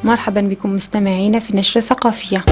مرحبا بكم مستمعين في النشرة الثقافية.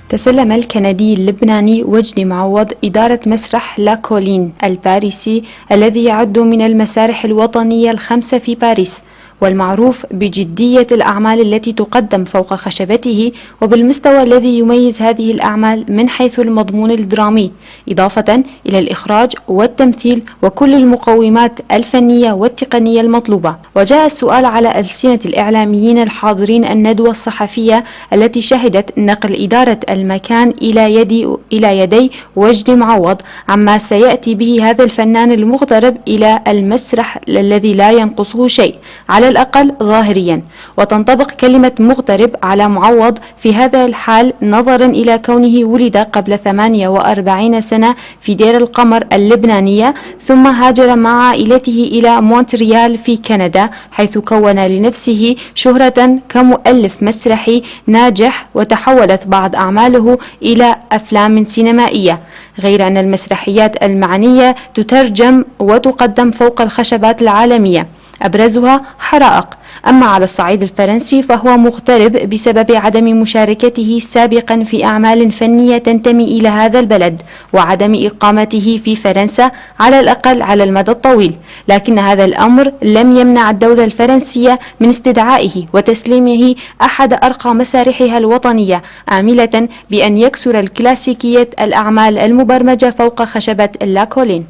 تسلم الكندي اللبناني وجدي معوض إدارة مسرح لا كولين الباريسي الذي يعد من المسارح الوطنية الخمسة في باريس، والمعروف بجدية الأعمال التي تقدم فوق خشبته وبالمستوى الذي يميز هذه الأعمال من حيث المضمون الدرامي، إضافة إلى الإخراج والتمثيل وكل المقومات الفنية والتقنية المطلوبة. وجاء السؤال على ألسنة الإعلاميين الحاضرين الندوة الصحفية التي شهدت نقل إدارة المكان إلى يدي وجدي معوض عما سيأتي به هذا الفنان المغترب إلى المسرح الذي لا ينقصه شيء على الأقل ظاهريا، وتنطبق كلمة مغترب على معوض في هذا الحال نظرا إلى كونه ولد قبل 48 سنة في دير القمر اللبنانية، ثم هاجر مع عائلته إلى مونتريال في كندا، حيث كون لنفسه شهرة كمؤلف مسرحي ناجح، وتحولت بعض أعماله إلى أفلام سينمائية، غير أن المسرحيات المعنية تترجم وتقدم فوق الخشبات العالمية، أبرزها حرائق. أما على الصعيد الفرنسي فهو مغترب بسبب عدم مشاركته سابقا في أعمال فنية تنتمي إلى هذا البلد وعدم إقامته في فرنسا على الأقل على المدى الطويل، لكن هذا الأمر لم يمنع الدولة الفرنسية من استدعائه وتسليمه أحد أرقى مسارحها الوطنية، آملة بأن يكسر الكلاسيكية الأعمال المبرمجة فوق خشبة لا كولين.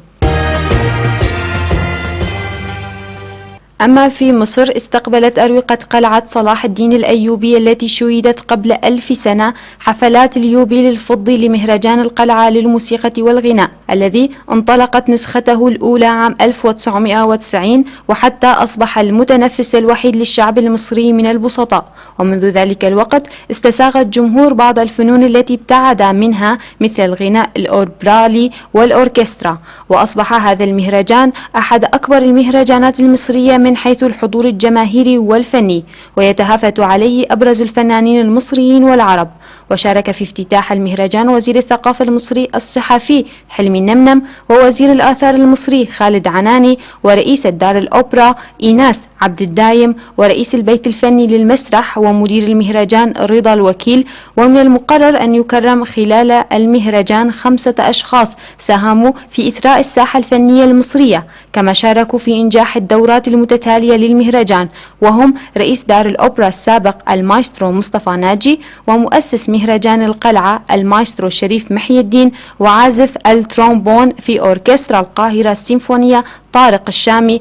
أما في مصر استقبلت أروقة قلعة صلاح الدين الأيوبي التي شيدت قبل 1000 سنة حفلات اليوبيل الفضي لمهرجان القلعة للموسيقى والغناء الذي انطلقت نسخته الأولى عام 1990، وحتى أصبح المتنفس الوحيد للشعب المصري من البسطاء. ومنذ ذلك الوقت استساغ الجمهور بعض الفنون التي ابتعد منها مثل الغناء الأوبرالي والأوركسترا، وأصبح هذا المهرجان أحد أكبر المهرجانات المصرية من حيث الحضور الجماهيري والفني، ويتهافت عليه أبرز الفنانين المصريين والعرب. وشارك في افتتاح المهرجان وزير الثقافة المصري الصحفي حلمي النمنم، ووزير الآثار المصري خالد عناني، ورئيسة دار الأوبرا إيناس عبد الدايم، ورئيس البيت الفني للمسرح ومدير المهرجان رضا الوكيل. ومن المقرر أن يكرم خلال المهرجان 5 أشخاص ساهموا في إثراء الساحة الفنية المصرية، كما شاركوا في إنجاح الدورات المتتالية للمهرجان، وهم رئيس دار الأوبرا السابق المايسترو مصطفى ناجي، ومؤسس مهرجان القلعة المايسترو شريف محي الدين، وعازف الترومبون في أوركسترا القاهرة السيمفونية طارق الشامي.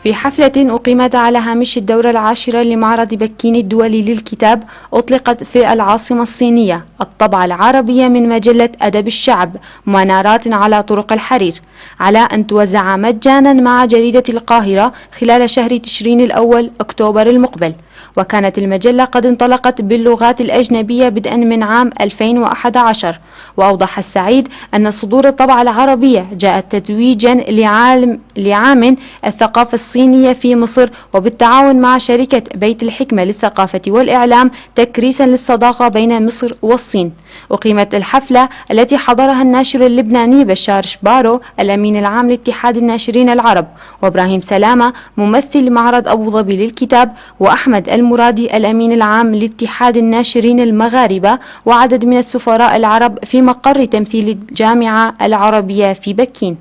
في حفلة أقيمت على هامش الدورة 10 لمعرض بكين الدولي للكتاب، أطلقت في العاصمة الصينية الطبعة العربية من مجلة أدب الشعب منارات على طرق الحرير، على أن توزع مجانا مع جريدة القاهرة خلال شهر تشرين الأول أكتوبر المقبل. وكانت المجلة قد انطلقت باللغات الأجنبية بدءا من عام 2011. وأوضح السعيد أن صدور الطبعة العربية جاءت تتويجا لعام الثقافة الصينية في مصر، وبالتعاون مع شركة بيت الحكمة للثقافة والإعلام تكريسا للصداقة بين مصر والصين. أقيمت الحفلة التي حضرها الناشر اللبناني بشار شبارو الأمين العام لاتحاد الناشرين العرب، وإبراهيم سلامة ممثل معرض أبو ظبي للكتاب، وأحمد المرادي الأمين العام لاتحاد الناشرين المغاربة، وعدد من السفراء العرب في مقر تمثيل الجامعة العربية في بكين.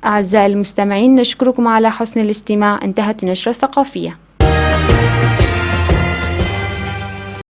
أعزائي المستمعين، نشكركم على حسن الاستماع. انتهت النشرة الثقافية.